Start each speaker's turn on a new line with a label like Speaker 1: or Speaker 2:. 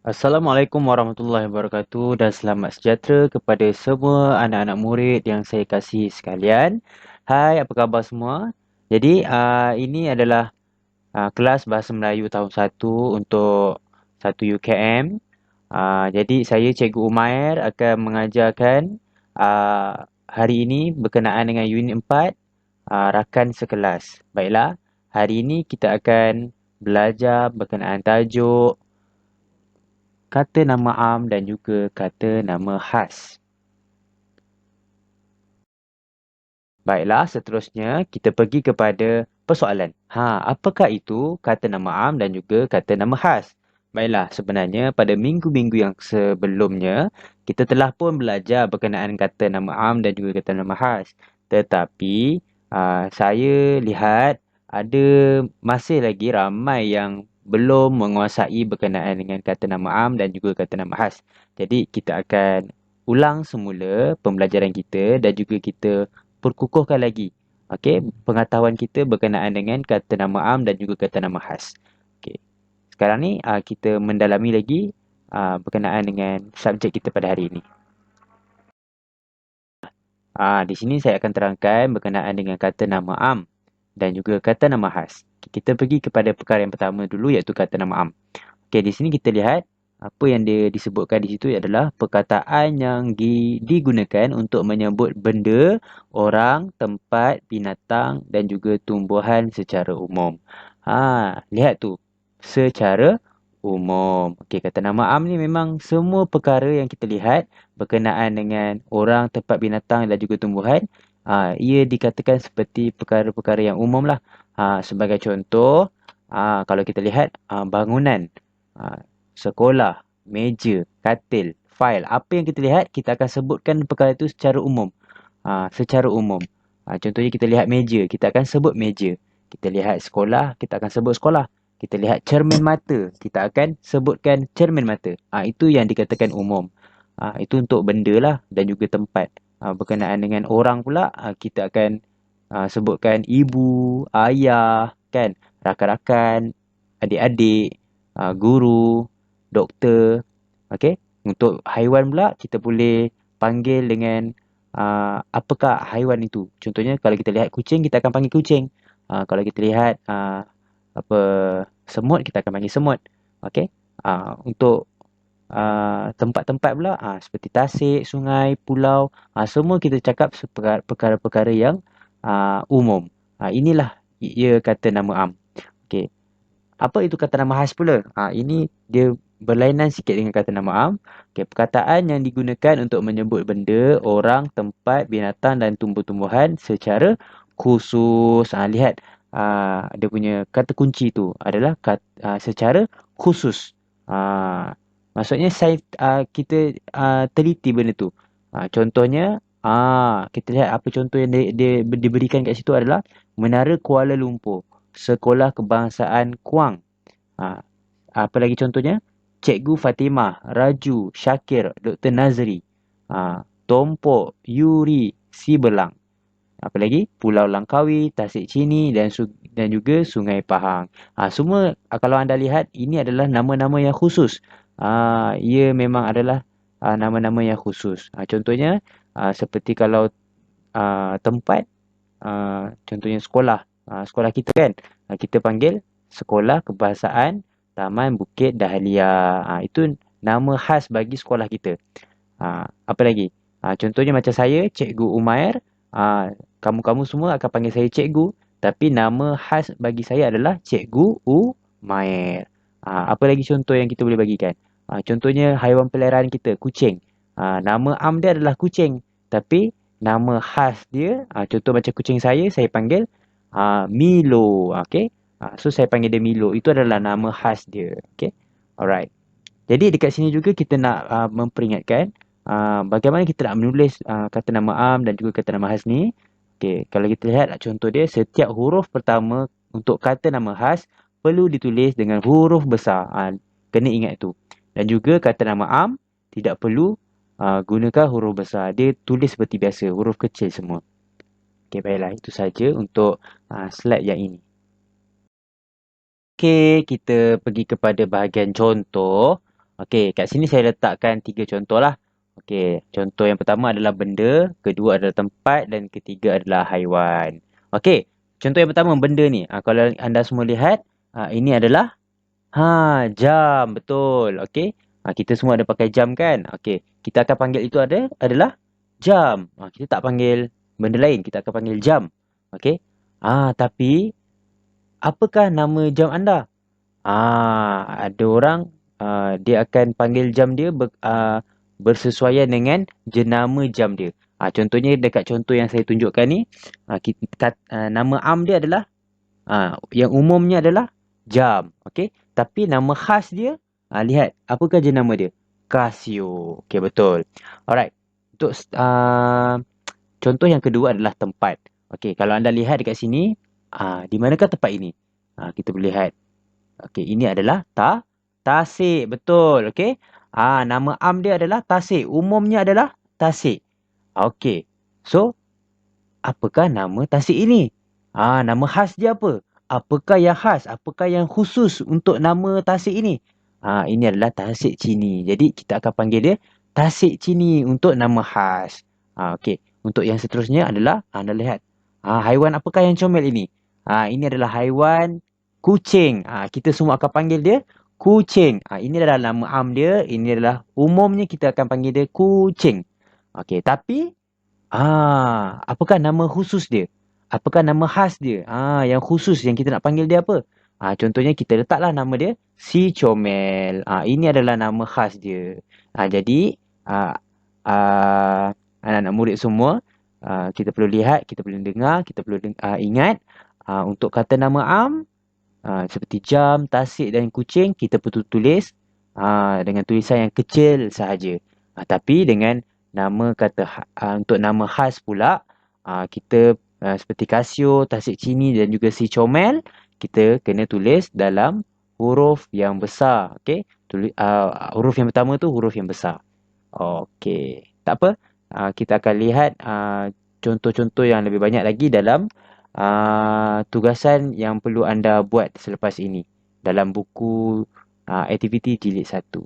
Speaker 1: Assalamualaikum warahmatullahi wabarakatuh dan selamat sejahtera kepada semua anak-anak murid yang saya kasihi sekalian. Hai, apa khabar semua? Jadi, ini adalah kelas Bahasa Melayu tahun 1 untuk 1 UKM. Jadi, saya Cikgu Umair akan mengajarkan hari ini berkenaan dengan Unit 4, Rakan Sekelas. Baiklah, hari ini kita akan belajar berkenaan tajuk kata nama am dan juga kata nama khas. Baiklah, seterusnya kita pergi kepada persoalan. Apakah itu kata nama am dan juga kata nama khas? Baiklah, sebenarnya pada minggu-minggu yang sebelumnya, kita telah pun belajar berkenaan kata nama am dan juga kata nama khas. Tetapi, saya lihat ada masih lagi ramai yang belum menguasai berkenaan dengan kata nama am dan juga kata nama khas. Jadi, kita akan ulang semula pembelajaran kita dan juga kita perkukuhkan lagi pengetahuan kita berkenaan dengan kata nama am dan juga kata nama khas. Okey. Sekarang ni kita mendalami lagi berkenaan dengan subjek kita pada hari ini. Di sini saya akan terangkan berkenaan dengan kata nama am dan juga kata nama khas. Kita pergi kepada perkara yang pertama dulu iaitu kata nama am. Okey, di sini kita lihat apa yang dia disebutkan di situ adalah perkataan yang digunakan untuk menyebut benda, orang, tempat, binatang dan juga tumbuhan secara umum. Lihat tu. Secara umum. Okey, kata nama am ni memang semua perkara yang kita lihat berkenaan dengan orang, tempat, binatang dan juga tumbuhan, ia dikatakan seperti perkara-perkara yang umum lah. Sebagai contoh, kalau kita lihat bangunan, sekolah, meja, katil, fail. Apa yang kita lihat, kita akan sebutkan perkara itu secara umum. Secara umum. Contohnya kita lihat meja, kita akan sebut meja. Kita lihat sekolah, kita akan sebut sekolah. Kita lihat cermin mata, kita akan sebutkan cermin mata. Itu yang dikatakan umum. Itu untuk benda lah dan juga tempat. Berkenaan dengan orang pula, kita akan sebutkan ibu, ayah, kan, rakan-rakan, adik-adik, guru, doktor. Okey. Untuk haiwan pula kita boleh panggil dengan apakah haiwan itu. Contohnya kalau kita lihat kucing kita akan panggil kucing. Kalau kita lihat apa semut kita akan panggil semut. Okey. Untuk tempat-tempat pula seperti tasik, sungai, pulau, semua kita cakap perkara-perkara yang umum. Inilah ia kata nama am. Okey. Apa itu kata nama khas pula? Ini dia berlainan sikit dengan kata nama am. Okey, perkataan yang digunakan untuk menyebut benda, orang, tempat, binatang dan tumbuh-tumbuhan secara khusus. Lihat dia punya kata kunci tu adalah secara khusus. Maksudnya kita teliti benda tu. Contohnya kita lihat apa contoh yang dia diberikan kat situ adalah Menara Kuala Lumpur, Sekolah Kebangsaan Kuang. Ha, Apa lagi contohnya? Cikgu Fatimah, Raju, Syakir, Dr. Nazri, Tompok, Yuri, Sibelang. Apa lagi? Pulau Langkawi, Tasik Chini dan juga Sungai Pahang. Semua kalau anda lihat ini adalah nama-nama yang khusus. Ia memang adalah nama-nama yang khusus. Contohnya seperti kalau tempat, contohnya sekolah. Sekolah kita kan, kita panggil Sekolah Kebahasaan Taman Bukit Dahlia. Itu nama khas bagi sekolah kita. Apa lagi? Contohnya macam saya, Cikgu Umair. Kamu-kamu semua akan panggil saya cikgu. Tapi nama khas bagi saya adalah Cikgu Umair. Apa lagi contoh yang kita boleh bagikan? Contohnya haiwan peliharaan kita, kucing. Nama am dia adalah kucing. Tapi nama khas dia, contoh macam kucing saya panggil Milo. Okay? So saya panggil dia Milo. Itu adalah nama khas dia. Okay? Alright. Jadi dekat sini juga kita nak memperingatkan bagaimana kita nak menulis kata nama am dan juga kata nama khas ni. Okey, kalau kita lihat contoh dia, setiap huruf pertama untuk kata nama khas perlu ditulis dengan huruf besar. Kena ingat itu. Dan juga kata nama am tidak perlu gunakan huruf besar. Dia tulis seperti biasa, huruf kecil semua. Okey, baiklah. Itu saja untuk slide yang ini. Okey, kita pergi kepada bahagian contoh. Okey, kat sini saya letakkan 3 contoh lah. Okey, contoh yang pertama adalah benda, kedua adalah tempat dan ketiga adalah haiwan. Okey, contoh yang pertama benda ni. Kalau anda semua lihat, ini adalah jam, betul. Okey. Kita semua ada pakai jam kan? Okey, kita akan panggil itu adalah jam. Kita tak panggil benda lain, kita akan panggil jam. Okey. Tapi apakah nama jam anda? Ada orang dia akan panggil jam dia bersesuaian dengan jenama jam dia. Contohnya dekat contoh yang saya tunjukkan ni, nama am dia adalah yang umumnya adalah jam. Okey. Tapi nama khas dia, lihat apakah jenama dia? Casio. Okey, betul. Alright. Untuk contoh yang kedua adalah tempat. Okey, kalau anda lihat dekat sini, di manakah tempat ini? Kita boleh lihat. Okey, ini adalah Tasik. Betul. Okey. Nama am dia adalah Tasik. Umumnya adalah Tasik. Okey. So, apakah nama Tasik ini? Nama khas dia apa? Apakah yang khas? Apakah yang khusus untuk nama Tasik ini? Ini adalah Tasik Chini. Jadi, kita akan panggil dia Tasik Chini untuk nama khas. Okey. Untuk yang seterusnya adalah, anda lihat. Haiwan apakah yang comel ini? Ini adalah haiwan kucing. Kita semua akan panggil dia kucing. Ini adalah nama am dia. Ini adalah umumnya kita akan panggil dia kucing. Okey, tapi apakah nama khusus dia? Apakah nama khas dia? Yang khusus yang kita nak panggil dia apa? Contohnya kita letaklah nama dia si Comel. Ini adalah nama khas dia. Jadi anak-anak murid semua, kita perlu lihat, kita perlu dengar, kita perlu ingat untuk kata nama am seperti jam, tasik dan kucing, kita perlu tulis dengan tulisan yang kecil sahaja. Tapi dengan nama kata untuk nama khas pula, kita seperti Casio, Tasik Chini dan juga si Comel, kita kena tulis dalam huruf yang besar. Okey, huruf yang pertama tu huruf yang besar. Okey, tak apa. Kita akan lihat contoh-contoh yang lebih banyak lagi dalam tugasan yang perlu anda buat selepas ini dalam buku aktiviti jilid 1.